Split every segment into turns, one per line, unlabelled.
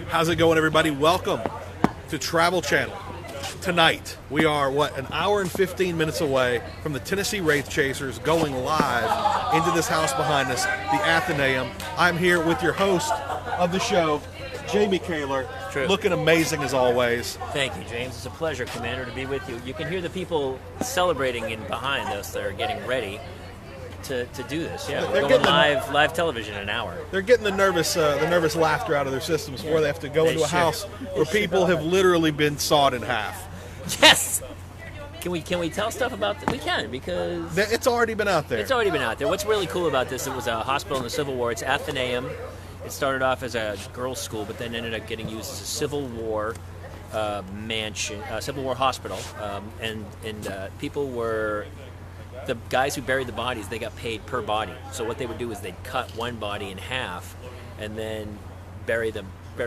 How's it going, everybody? Welcome to Travel Channel. Tonight, we are, an hour and 15 minutes away from the Tennessee Wraith Chasers going live into this house behind us, the Athenaeum. I'm here with your host of the show, Jamie Kaler.
True.
Looking amazing as always.
Thank you, James. It's a pleasure, Commander, to be with you. You can hear the people celebrating in behind us. They're getting ready to do this. Yeah, we're going live television in an hour.
They're getting the nervous laughter out of their systems before they have to go into a house where people have literally been sawed in half.
Yes. Can we tell stuff about that? We can, because
it's already been out there.
It's already been out there. What's really cool about this? It was a hospital in the Civil War. It's Athenaeum. It started off as a girls' school, but then ended up getting used as a Civil War mansion, Civil War hospital, and people were. The guys who buried the bodies, they got paid per body. So what they would do is they'd cut one body in half and then bury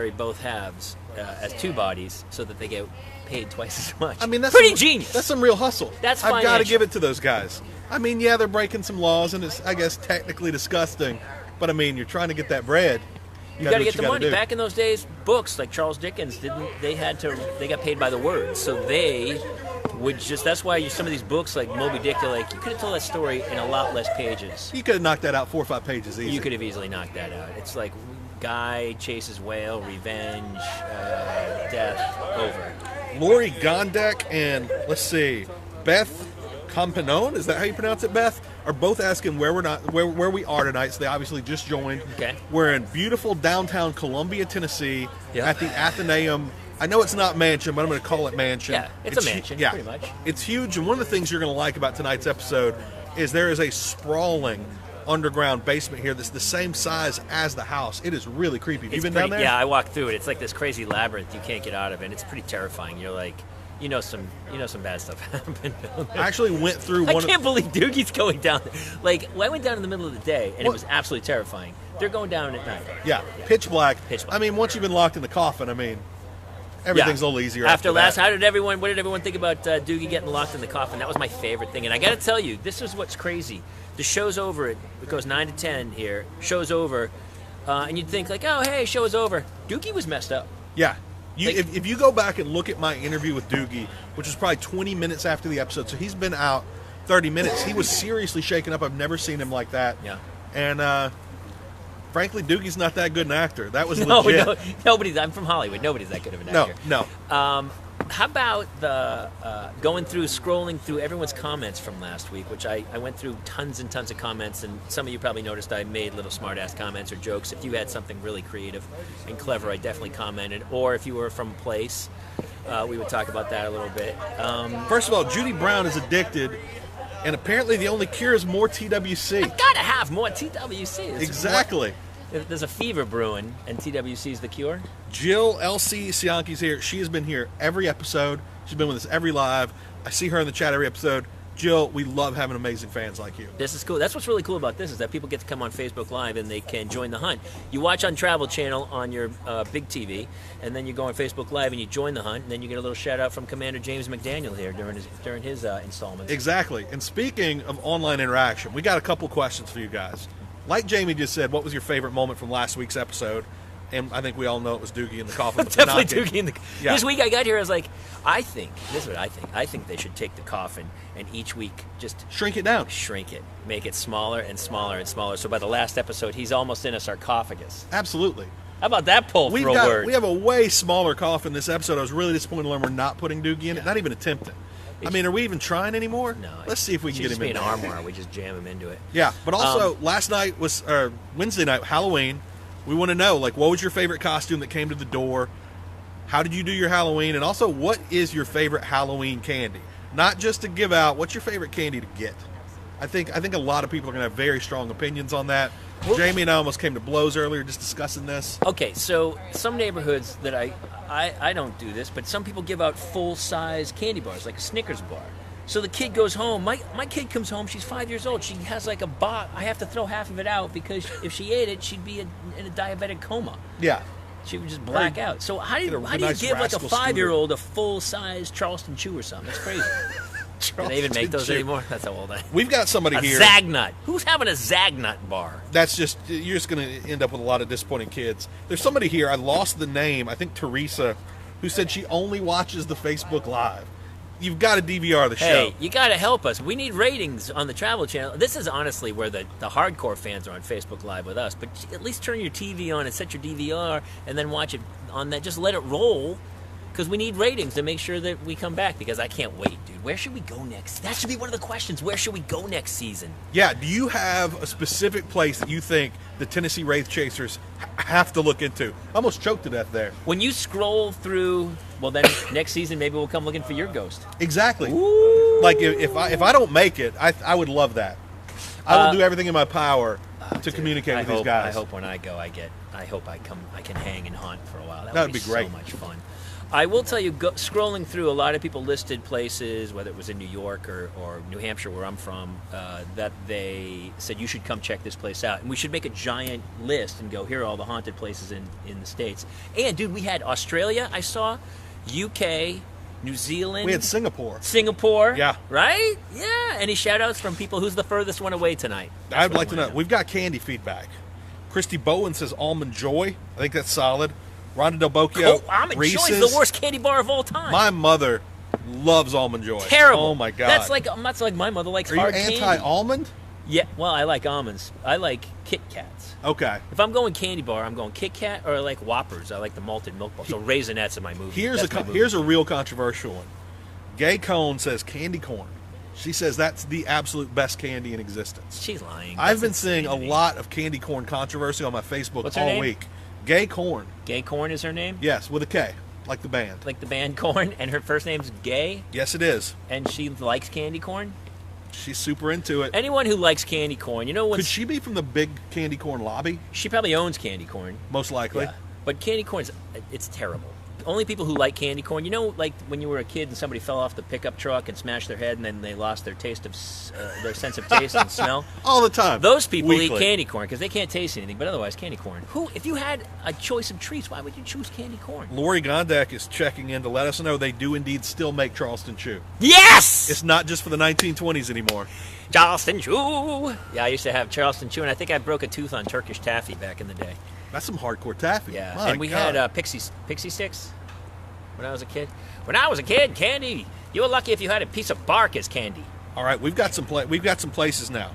both halves as two bodies so that they get paid twice as much.
I mean, that's
pretty genius.
That's some real hustle.
That's
I've got to give it to those guys. I mean, yeah, they're breaking some laws, and it's, I guess, technically disgusting. But, I mean, you're trying to get that bread.
You got to get the money. Back in those days, books like Charles Dickens they got paid by the word. So they would that's why some of these books like Moby Dick, you could have told that story in a lot less pages.
You could have knocked that out 4 or 5 pages easy.
You could have easily knocked that out. It's like guy chases whale, revenge, death, over.
Lori Gondek and, let's see, Beth Campanone, is that how you pronounce it, Beth? Are both asking where we are tonight. So they obviously just joined.
Okay.
We're in beautiful downtown Columbia, Tennessee, at the Athenaeum. I know it's not mansion, but I'm going to call it mansion.
Yeah, it's a mansion, pretty much.
It's huge, and one of the things you're going to like about tonight's episode is there is a sprawling underground basement here that's the same size as the house. It is really creepy. Have you been down there?
Yeah, I walked through it. It's like this crazy labyrinth you can't get out of, and it's pretty terrifying. You're like, some bad stuff happened down there.
I actually went through
I can't believe Doogie's going down there. I went down in the middle of the day, and it was absolutely terrifying. They're going down at night.
Yeah, pitch black.
Pitch black.
I mean, once you've been locked in the coffin, everything's a little easier
after last.
that.
What did everyone think about Doogie getting locked in the coffin? That was my favorite thing. And I got to tell you, this is what's crazy. The show's over. It goes 9 to 10 here. Show's over, and you'd think oh hey, show is over. Doogie was messed up.
Yeah. If you go back and look at my interview with Doogie, which was probably 20 minutes after the episode, so he's been out 30 minutes. He was seriously shaken up. I've never seen him like that.
Yeah.
And frankly, Doogie's not that good an actor. That was legit.
No, nobody's. I'm from Hollywood. Nobody's that good of an actor.
No.
How about the scrolling through everyone's comments from last week, which I went through tons and tons of comments, and some of you probably noticed I made little smart-ass comments or jokes. If you had something really creative and clever, I definitely commented. Or if you were from a place, we would talk about that a little bit.
First of all, Judy Brown is addicted, and apparently the only cure is more TWC.
I gotta have more TWC.
Exactly.
There's a fever brewing, and TWC is the cure.
Jill L.C. Sianki's here. She has been here every episode. She's been with us every live. I see her in the chat every episode. Jill, we love having amazing fans like you.
This is cool. That's what's really cool about this, is that people get to come on Facebook Live and they can join the hunt. You watch on Travel Channel on your big TV, and then you go on Facebook Live and you join the hunt, and then you get a little shout-out from Commander James McDaniel here during his installments.
Exactly. And speaking of online interaction, we got a couple questions for you guys. Like Jamie just said, what was your favorite moment from last week's episode? And I think we all know it was Doogie in the coffin.
Definitely Doogie in the coffin. Yeah. This week I got here, I was like, this is what I think. I think they should take the coffin and each week just
shrink it down.
Shrink it. Make it smaller and smaller and smaller. So by the last episode, he's almost in a sarcophagus.
Absolutely.
How about that pull for a word?
We have a way smaller coffin this episode. I was really disappointed to learn we're not putting Doogie in it. Not even attempting. I mean, are we even trying anymore?
No.
Let's see if we can get him in.
It should just be an armoire. We just jam him into it.
Yeah, but also last night was Wednesday night, Halloween. We want to know, what was your favorite costume that came to the door? How did you do your Halloween? And also, what is your favorite Halloween candy? Not just to give out. What's your favorite candy to get? I think a lot of people are going to have very strong opinions on that. Well, Jamie and I almost came to blows earlier just discussing this.
Okay, so some neighborhoods that I don't do this, but some people give out full-size candy bars, like a Snickers bar. So the kid goes home. My kid comes home. She's 5 years old. She has a box. I have to throw half of it out because if she ate it, she'd be in a diabetic coma.
Yeah.
She would just black out. So how do you give a 5-year-old a full-size Charleston Chew or something? That's crazy. Do they even make those
Chew.
anymore? That's how old I am.
We've got somebody
A
here.
Zagnut. Who's having a Zagnut bar?
That's just, you're just going to end up with a lot of disappointing kids. There's somebody here, I lost the name, I think Teresa, who said she only watches the Facebook Live. You've got to DVR the show.
Hey, you got to help us. We need ratings on the Travel Channel. This is honestly where the hardcore fans are on Facebook Live with us. But at least turn your TV on and set your DVR and then watch it on that. Just let it roll because we need ratings to make sure that we come back because I can't wait, dude. Where should we go next? That should be one of the questions. Where should we go next season?
Yeah, do you have a specific place that you think the Tennessee Wraith Chasers have to look into? I almost choked to death there.
When you scroll through, well, then next season maybe we'll come looking for your ghost.
Exactly.
Ooh.
Like if I don't make it, I would love that. I will do everything in my power to communicate with these guys.
I hope when I go, I can hang and hunt for a while. That
would be great.
So much fun. I will tell you, scrolling through, a lot of people listed places, whether it was in New York or New Hampshire, where I'm from, that they said you should come check this place out. And we should make a giant list and go, here are all the haunted places in the States. And, dude, we had Australia, I saw, UK, New Zealand.
We had Singapore.
Singapore.
Yeah.
Right? Yeah. Any shout-outs from people? Who's the furthest one away tonight?
I'd like to know. We've got candy feedback. Christy Bowen says Almond Joy. I think that's solid. Rhonda Del Bocchio.
Almond Joy
Reese's.
is the worst candy bar of all time.
My mother loves Almond Joy.
Terrible.
Oh, my God.
That's like my mother likes
Are you
hard candy.
anti-almond?
Yeah, well, I like almonds. I like Kit Kats.
Okay.
If I'm going candy bar, I'm going Kit Kat, or I like Whoppers. I like the malted milk bar. So Raisinets in my movie.
Here's a real controversial one. Gay Cone says candy corn. She says that's the absolute best candy in existence.
She's lying.
I've been seeing a lot of candy corn controversy on my Facebook
What's her
all
name?
week. Gay Corn.
Gay Corn is her name?
Yes, with a K, like the band.
Like the band Corn, and her first name's Gay,
Yes, it is.
and she likes candy corn?
She's super into it.
Anyone who likes candy corn, you know what?
Could she be from the big candy corn lobby?
She probably owns candy corn.
Most likely.
Yeah. But candy corn, it's terrible. Only people who like candy corn, you know, like when you were a kid and somebody fell off the pickup truck and smashed their head and then they lost their taste of their sense of taste and smell.
All the time.
Those people
Weekly.
eat candy corn because they can't taste anything, but otherwise candy corn. If you had a choice of treats, why would you choose candy corn?
Lori Gondak is checking in to let us know they do indeed still make Charleston Chew.
Yes!
It's not just for the 1920s anymore.
Charleston Chew! Yeah, I used to have Charleston Chew, and I think I broke a tooth on Turkish taffy back in the day.
That's some hardcore taffy.
Yeah,
My
and we
God.
had pixie sticks when I was a kid. When I was a kid, candy, you were lucky if you had a piece of bark as candy.
All right, we've got some places now.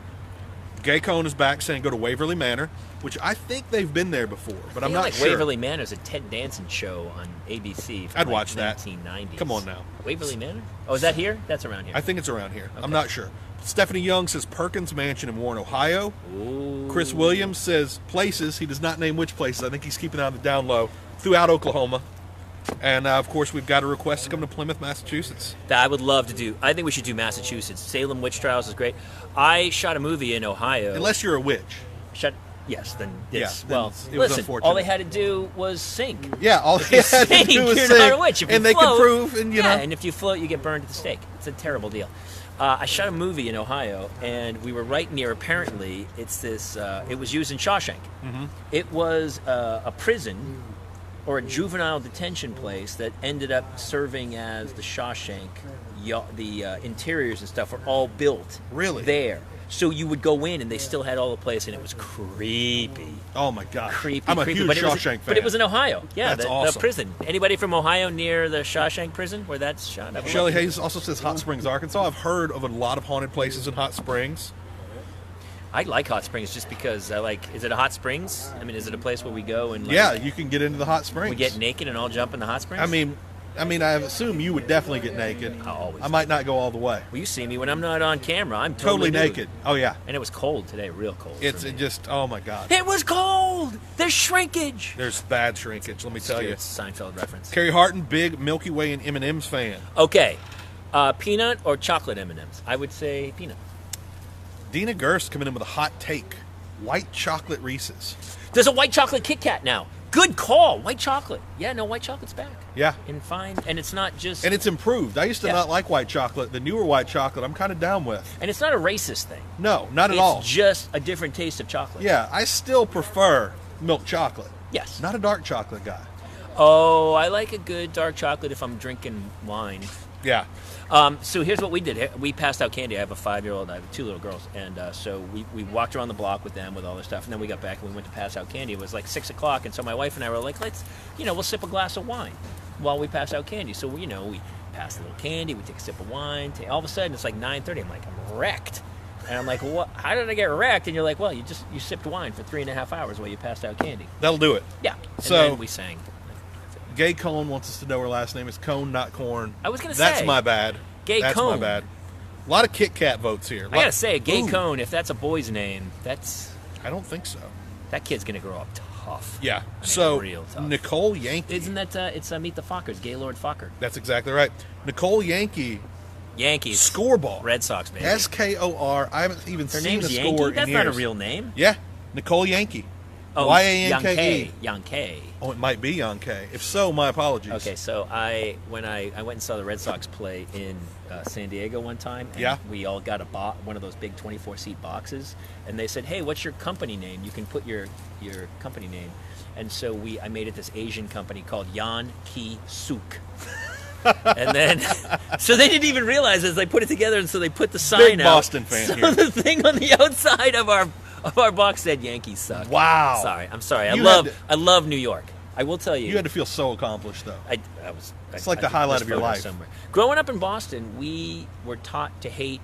Gay Cone is back saying go to Waverly Manor, which I think they've been there before, but I'm not
like
sure.
Waverly Manor is a Ted Danson show on ABC from
I'd
like
watch that.
1990s.
Come on now.
Waverly Manor? Oh, is that here? That's around here.
I think it's around here.
Okay.
I'm not sure. Stephanie Young says Perkins Mansion in Warren, Ohio.
Ooh.
Chris Williams says places. He does not name which places. I think he's keeping on the down low throughout Oklahoma. And, of course, we've got a request to come to Plymouth, Massachusetts.
That I would love to do. I think we should do Massachusetts. Salem Witch Trials is great. I shot a movie in Ohio.
Unless you're a witch.
Yes, then
Yeah,
it's,
then
well,
it was
listen,
unfortunate.
all they had to do was sink.
Yeah, all they had to
Sink,
do was
you're
sing,
not a witch. If you
and they
float,
could prove, and you know.
and if you float, you get burned at the stake. It's a terrible deal. I shot a movie in Ohio, and we were right near. Apparently, it's this. It was used in Shawshank.
Mm-hmm.
It was a prison or a juvenile detention place that ended up serving as the Shawshank. The interiors and stuff were all built
Really?
there. So you would go in, and they still had all the place, and it was creepy.
Oh, my God.
Creepy,
I'm a
creepy.
huge
But
Shawshank fan.
But it was in Ohio. Yeah,
That's
the
awesome.
prison. Anybody from Ohio near the Shawshank prison where that's shot? I would
Shelley
love to-
Hayes also says Hot Springs, Arkansas. I've heard of a lot of haunted places in Hot Springs.
I like Hot Springs just because I like. Is it a hot springs? I mean, is it a place where we go and like,
Yeah, you can get into the hot springs.
we get naked and all jump in the hot springs?
I mean, I assume you would definitely get naked.
I always
I might not go all the way.
well, you see me when I'm not on camera. I'm
Totally
nude.
naked. Oh, yeah.
And it was cold today, real cold.
It's
for me.
just, oh, my God.
It was cold. There's shrinkage.
There's bad shrinkage, let me tell you.
It's a Seinfeld reference.
Carrie Harton, big Milky Way and M&M's fan.
Okay, peanut or chocolate M&Ms? I would say peanut.
Dina Gerst coming in with a hot take. White chocolate Reese's.
There's a white chocolate Kit Kat now. Good call. White chocolate. Yeah, no, white chocolate's back.
Yeah.
And fine. And it's not just...
And it's improved. I used to
Yeah.
not like white chocolate. The newer white chocolate, I'm kind of down with.
And it's not a racist thing.
No, not at
It's
all.
just a different taste of chocolate.
Yeah, I still prefer milk chocolate.
Yes.
Not a dark chocolate guy.
Oh, I like a good dark chocolate if I'm drinking wine.
Yeah.
So here's what we did. We passed out candy. I have a 5-year-old. I have 2 little girls, and so we walked around the block with them with all their stuff, and then we got back and we went to pass out candy. It was like 6 o'clock, and so my wife and I were like, let's, we'll sip a glass of wine while we pass out candy. So we pass a little candy, we take a sip of wine. All of a sudden, it's like 9:30. I'm like, I'm wrecked, and I'm like, what? How did I get wrecked? And you're like, well, you sipped wine for 3.5 hours while you passed out candy.
That'll do it.
Yeah. And
so
then we sang.
Gay Cone wants us to know her last name is Cone, not Corn.
I was going to say.
That's my bad.
Gay
That's
Cone.
my bad. A lot of Kit Kat votes here.
I got to say, Gay Cone, if that's a boy's name,
I don't think so.
That kid's going to grow up tough.
Yeah. So,
real tough.
Nicole Yankee.
Isn't that, it's Meet the Fockers, Gaylord Fokker.
That's exactly right. Nicole Yankee.
Yankees.
Scoreball.
Red Sox, baby.
SKOR. I haven't even
Her
seen
name's
the
Yankee?
score
That's
in
not a
years.
real name.
Yeah. Nicole Yankee.
Oh,
Yanke.
Yanke.
Oh, it might be Yanke. If so, my apologies.
Okay, so when I went and saw the Red Sox play in San Diego one time, and we all got one of those big 24-seat boxes, and they said, hey, what's your company name? You can put your company name. And so I made it this Asian company called Yan Ki Suk. And then, so they didn't even realize as they put it together, and so they put the sign
Big
out.
Boston fan
so
here.
the thing on the outside of our box said Yankees suck.
Wow.
Sorry, I'm sorry.
You
I love New York. I will tell you.
You had to feel so accomplished, though. It's like the highlight of your life.
Somewhere. Growing up in Boston, we were taught to hate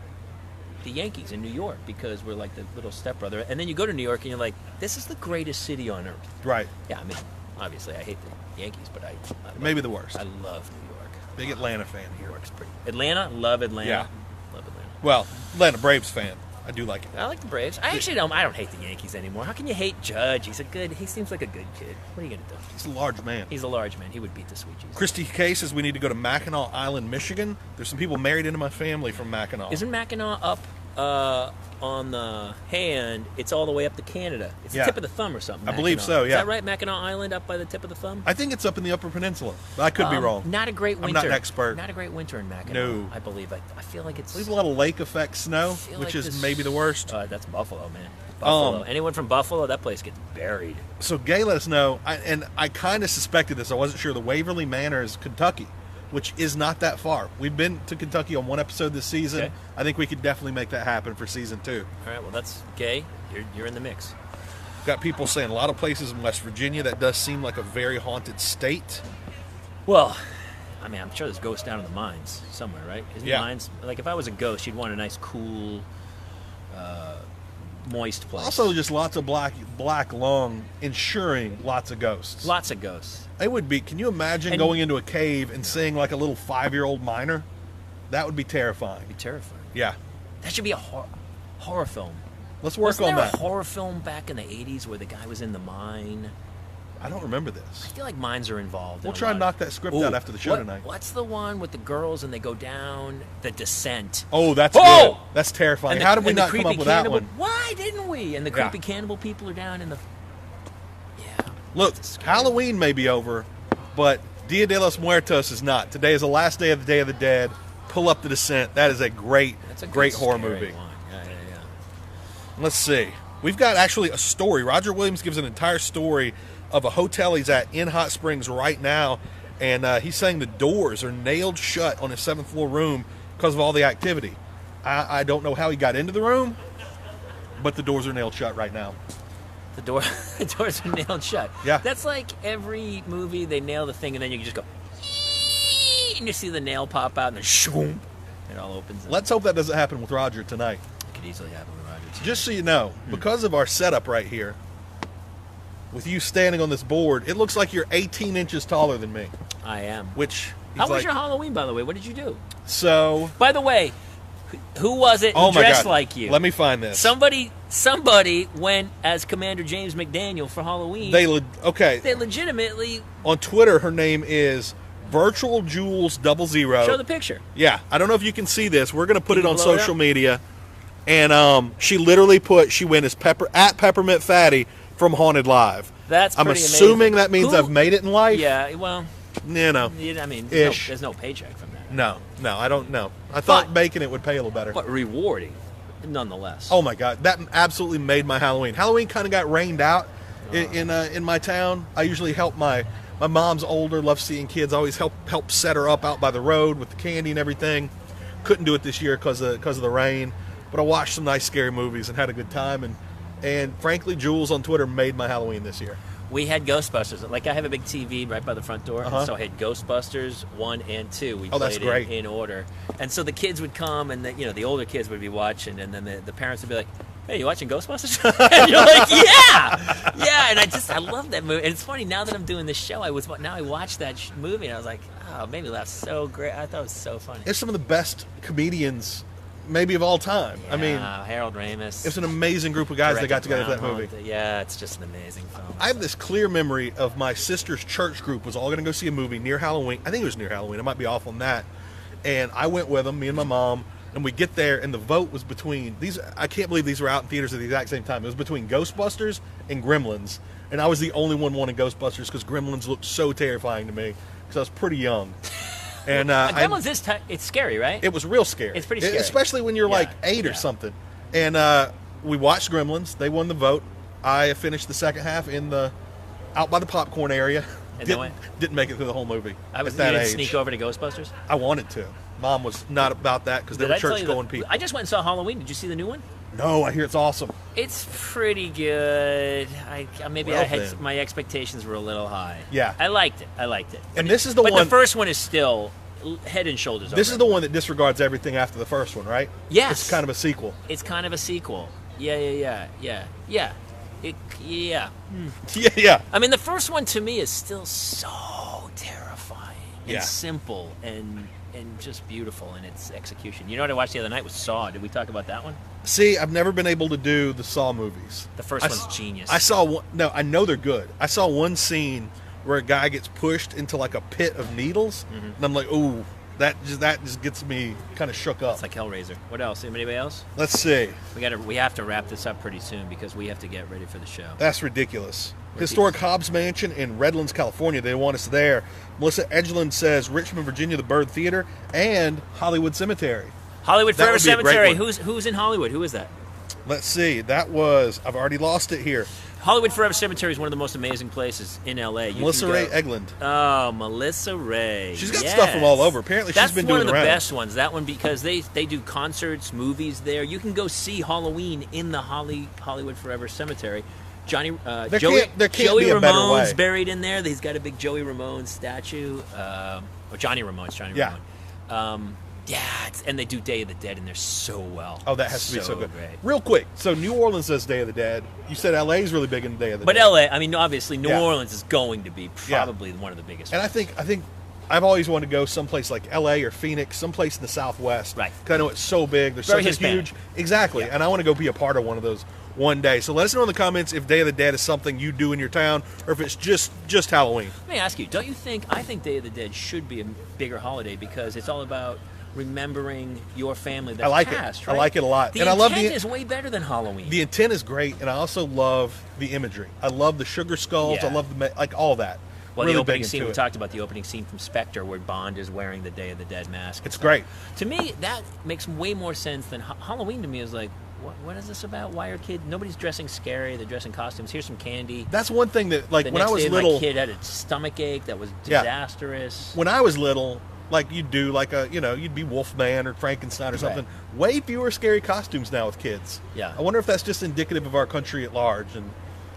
the Yankees in New York because we're like the little stepbrother. And then you go to New York and you're like, this is the greatest city on earth.
Right.
Yeah, I mean, obviously I hate the Yankees, but I
maybe the worst.
I love New York.
Big Atlanta fan here.
New York's pretty. Atlanta, love Atlanta.
Yeah.
Love Atlanta.
Well, Atlanta Braves fan. I do like it.
I like the Braves. I don't hate the Yankees anymore. How can you hate Judge? He seems like a good kid. What are you going to do?
He's a large man.
He's a large man. He would beat the sweet Jesus.
Christy K says we need to go to Mackinac Island, Michigan. There's some people married into my family from Mackinac.
Isn't Mackinac up on the hand? It's all the way up to Canada. It's the tip of the thumb or something.
I believe
Mackinac.
so, yeah.
Is that right? Mackinac Island up by the tip of the thumb?
I think it's up in the Upper Peninsula. But I could be wrong.
Not a great winter.
I'm not an expert.
Not a great winter in Mackinac.
No.
I believe. I feel like it's...
There's a lot of lake effect snow, which is maybe the worst.
That's Buffalo, man. Buffalo. Anyone from Buffalo, that place gets buried.
So Gay let us know, and I kind of suspected this. I wasn't sure. The Waverly Manor is Kentucky, which is not that far. We've been to Kentucky on one episode this season.
Okay.
I think we could definitely make that happen for season 2.
All right, well, that's Gay. You're in the mix.
Got people saying a lot of places in West Virginia. That does seem like a very haunted state.
Well, I mean, I'm sure there's ghosts down in the mines somewhere, right? Isn't
Yeah.
mines? Like, if I was a ghost, you'd want a nice, cool, moist place.
Also, just lots of black lung, ensuring lots of ghosts.
Lots of ghosts.
It would be. Can you imagine going into a cave and seeing like a little 5-year-old miner? That would be terrifying.
It'd be terrifying.
Yeah.
That should be a horror film.
Let's work
Wasn't
on
there
that.
a horror film back in the 80s where the guy was in the mine?
I don't remember
I
this.
feel like mines are involved.
We'll try and knock that script out after the show tonight.
What's the one with the girls and they go down the descent?
Oh, that's
Oh!
good. That's terrifying.
And the-
How did we
and the
not come
creepy
up with that
cannibal-
one?
Why didn't we? And the
Yeah.
creepy cannibal people are down in the... Yeah.
Look,
That's scary.
Halloween may be over, but Dia de los Muertos is not. Today is the last day of the Day of the Dead. Pull up the descent. That is a great,
That's a good,
great horror
scary
movie.
one. Yeah.
Let's see. We've got actually a story. Roger Williams gives an entire story of a hotel he's at in Hot Springs right now, and he's saying the doors are nailed shut on his 7th floor room because of all the activity. I don't know how he got into the room, but the doors are nailed shut right now.
The doors are nailed shut.
Yeah.
That's like every movie, they nail the thing, and then you can just go, and you see the nail pop out, and then shoom, it all opens.
Let's hope that doesn't happen with Roger tonight.
It could easily happen with Roger. too.
Just so you know, because of our setup right here, with you standing on this board, it looks like you're 18 inches taller than me,
I am.
which
How
he's
was
like,
your Halloween, by the way? What did you do?
so,
By the way, who was it who
oh my
dressed
God.
like you?
Let me find this.
Somebody went as Commander James McDaniel for Halloween.
Okay,
They legitimately
on Twitter, her name is Virtual Jules 00.
show the picture.
Yeah, I don't know if you can see this. We're going to put
Can
it
you
on
blow it
social
up?
media. And she literally she went as at Peppermint Fatty from Haunted Live.
That's
I'm
pretty
assuming
amazing.
that means
Who-
I've made it in life.
Yeah, well,
You know.
I mean,
Ish.
there's no paycheck from that.
No, I don't know. I thought
But-
making it would pay a little better.
But rewarding, nonetheless.
Oh my God, that absolutely made my Halloween. Halloween kind of got rained out in my town. I usually help my My mom's older, loves seeing kids. Always help set her up out by the road with the candy and everything. Couldn't do it this year because of the rain, but I watched some nice scary movies and had a good time. And frankly, Jules on Twitter made my Halloween this year.
We had Ghostbusters. Like, I have a big TV right by the front door, and so I had Ghostbusters 1 and 2. We
that's
played
great.
in order. And so the kids would come, and the older kids would be watching, and then the parents would be like, "Hey, you watching Ghostbusters?" And you're like, "Yeah." And I love that movie. And it's funny, now that I'm doing this show, I watched that movie, and I was like, "Oh, it made me laugh so great." I thought it was so funny.
It's some of the best comedians maybe of all time.
Yeah,
I mean,
Harold Ramis.
it's an amazing group of guys that got together for that movie.
Yeah, it's just an amazing film.
I have this clear memory of my sister's church group was all going to go see a movie near Halloween. I think it was near Halloween. I might be off on that. And I went with them, me and my mom, and we get there, and the vote was between these. I can't believe these were out in theaters at the exact same time. It was between Ghostbusters and Gremlins, and I was the only one wanting Ghostbusters because Gremlins looked so terrifying to me because I was pretty young. And
Gremlins it's scary, right?
It was real scary.
It's pretty scary.
Especially when you're like 8 or something. And we watched Gremlins. They won the vote. I finished the second half out by the popcorn area.
And
didn't make it through the whole movie.
You didn't sneak over to Ghostbusters?
I wanted to. Mom was not about that because they were church-going people.
I just went and saw Halloween. Did you see the new one?
No, I hear it's awesome.
It's pretty good. My expectations were a little high.
Yeah.
I liked it.
And this is the one.
But the first one is still head and shoulders over.
This is the one that disregards everything after the first one, right?
Yes.
It's kind of a sequel.
Yeah. Yeah.
Yeah.
I mean, the first one to me is still so terrifying and
Yeah.
simple and just beautiful in its execution. You know what I watched the other night was Saw. Did we talk about that one?
See, I've never been able to do the Saw movies.
The first one's genius.
I saw one. No, I know they're good. I saw one scene where a guy gets pushed into like a pit of needles, and I'm like, ooh, that just gets me kind of shook up.
It's like Hellraiser. What else? Anybody else?
Let's see.
We have to wrap this up pretty soon because we have to get ready for the show.
That's ridiculous. Historic Hobbs Mansion in Redlands, California. They want us there. Melissa Edgeland says Richmond, Virginia, the Bird Theater, and Hollywood Cemetery.
Hollywood
That
Forever
would be a great
Cemetery.
one.
Who's in Hollywood? Who is that?
Let's see. That was, I've already lost it here.
Hollywood Forever Cemetery is one of the most amazing places in L.A.
Melissa Ray Egland.
Oh, Melissa Ray.
She's got stuff from all over. Apparently, she's been doing
one of the
around.
best ones. That one because they do concerts, movies there. You can go see Halloween in the Hollywood Forever Cemetery. Joey
be a better
Ramone's
way.
buried in there. He's got a big Joey Ramone statue. Or Johnny Ramone's Ramone. Yeah, and they do Day of the Dead in there so well.
Oh, that has to be so good.
Great.
Real quick, so New Orleans does Day of the Dead. You said LA is really big in Day of the
But
Dead.
LA, I mean, obviously, New Orleans is going to be probably one of the biggest.
And
ones.
I think I've always wanted to go someplace like LA or Phoenix, someplace in the Southwest.
Right.
Because I know it's so big. There's
Very
such a
Hispanic.
huge. Exactly. And I want to go be a part of one of those one day. So let us know in the comments if Day of the Dead is something you do in your town or if it's just Halloween.
Let me ask you, don't you think, I think Day of the Dead should be a bigger holiday because it's all about remembering your family that's
I like
passed,
it.
right?
I like it a lot.
The
And I
intent
love the
is way better than Halloween.
The intent is great, and I also love the imagery. I love the sugar skulls.
Yeah.
I love all that.
Well,
really
the opening
big
scene,
into
we
it.
talked about the opening scene from Spectre where Bond is wearing the Day of the Dead mask.
It's great.
To me, that makes way more sense than Halloween to me is like, what is this about? Why are kids? Nobody's dressing scary. They're dressing costumes. Here's some candy.
That's one thing that, like,
The
when I
next
was
day,
little,
my kid had a stomach ache that was disastrous.
when I was little, like you'd do like you'd be Wolfman or Frankenstein or something. Way fewer scary costumes now with kids.
Yeah.
I wonder if that's just indicative of our country at large and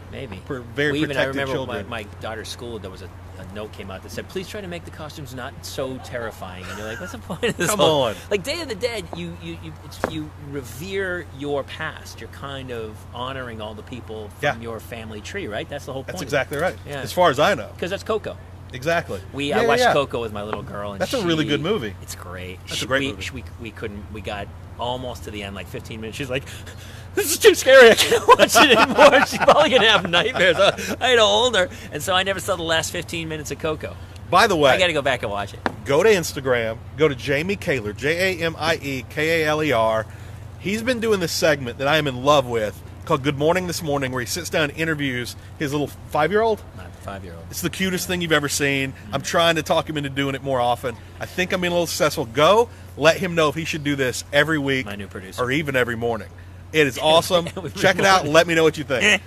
Maybe.
for very
I
protected
remember
children.
my daughter's school, there was a note came out that said, please try to make the costumes not so terrifying. And you're like, what's the point of this?
Come on.
Like Day of the Dead, you revere your past. You're kind of honoring all the people from your family tree, right? That's the whole point.
That's exactly right.
Yeah.
As far as I know.
Because that's Coco.
Exactly.
I watched Coco with my little girl, and
That's a really good movie.
It's great.
That's a great movie.
We got almost to the end, like 15 minutes. She's like, "This is too scary. I can't watch it anymore." She's probably gonna have nightmares. I had to hold her, and so I never saw the last 15 minutes of Coco.
By the way,
I got to go back and watch it.
go to Instagram. Go to Jamie Kaler, JamieKaler. He's been doing this segment that I am in love with called Good Morning This Morning, where he sits down and interviews his little 5-year-old.
Not the 5-year-old.
It's the cutest thing you've ever seen. I'm trying to talk him into doing it more often. I think I'm being a little successful. Go let him know if he should do this every week,
My new producer.
or even every morning. It is awesome. Check it out and let me know what you think.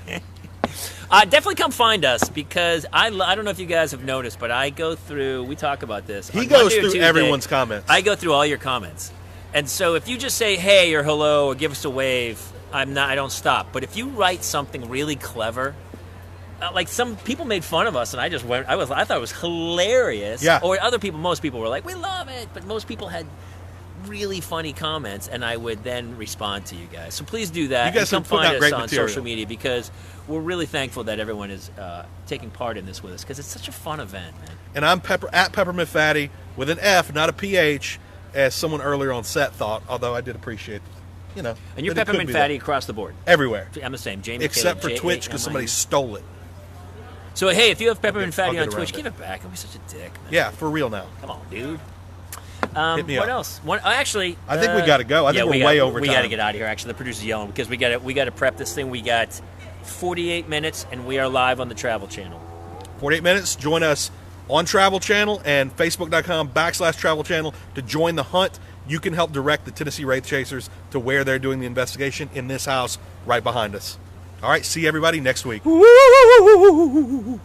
Definitely come find us because I don't know if you guys have noticed, but I go through. We talk about this.
He
on
goes
Monday or
through
Tuesday.
everyone's comments.
I go through all your comments, and so if you just say hey or hello or give us a wave, I don't stop. But if you write something really clever, like some people made fun of us, and I thought it was hilarious.
Yeah.
Or most people were like, we love it, but most people had really funny comments, and I would then respond to you guys. So please do that.
You guys
and
are
come
putting out
find us
great
on
material.
social media because we're really thankful that everyone is taking part in this with us because it's such a fun event, man.
And I'm at Peppermint Fatty with an F, not a PH, as someone earlier on set thought, although I did appreciate,
And you're
that it could
Peppermint
be
Fatty
that.
across the board.
Everywhere.
I'm the same. Jamie,
Except
Caleb,
for Twitch because somebody stole it.
So, hey, if you have Peppermint
I'll
Fatty
get
on Twitch,
around
give it back. Don't be such a dick, man.
Yeah, for real now.
Come on, dude.
Hit me
what
up.
else? Actually,
I think we gotta go. I think we're way over
We
time.
got to get out of here. Actually, the producer's yelling because we got to prep this thing. We got 48 minutes, and we are live on the Travel Channel.
48 minutes. Join us on Travel Channel and Facebook.com/Travel Channel to join the hunt. You can help direct the Tennessee Wraith Chasers to where they're doing the investigation in this house right behind us. All right, see everybody next week.
Woo!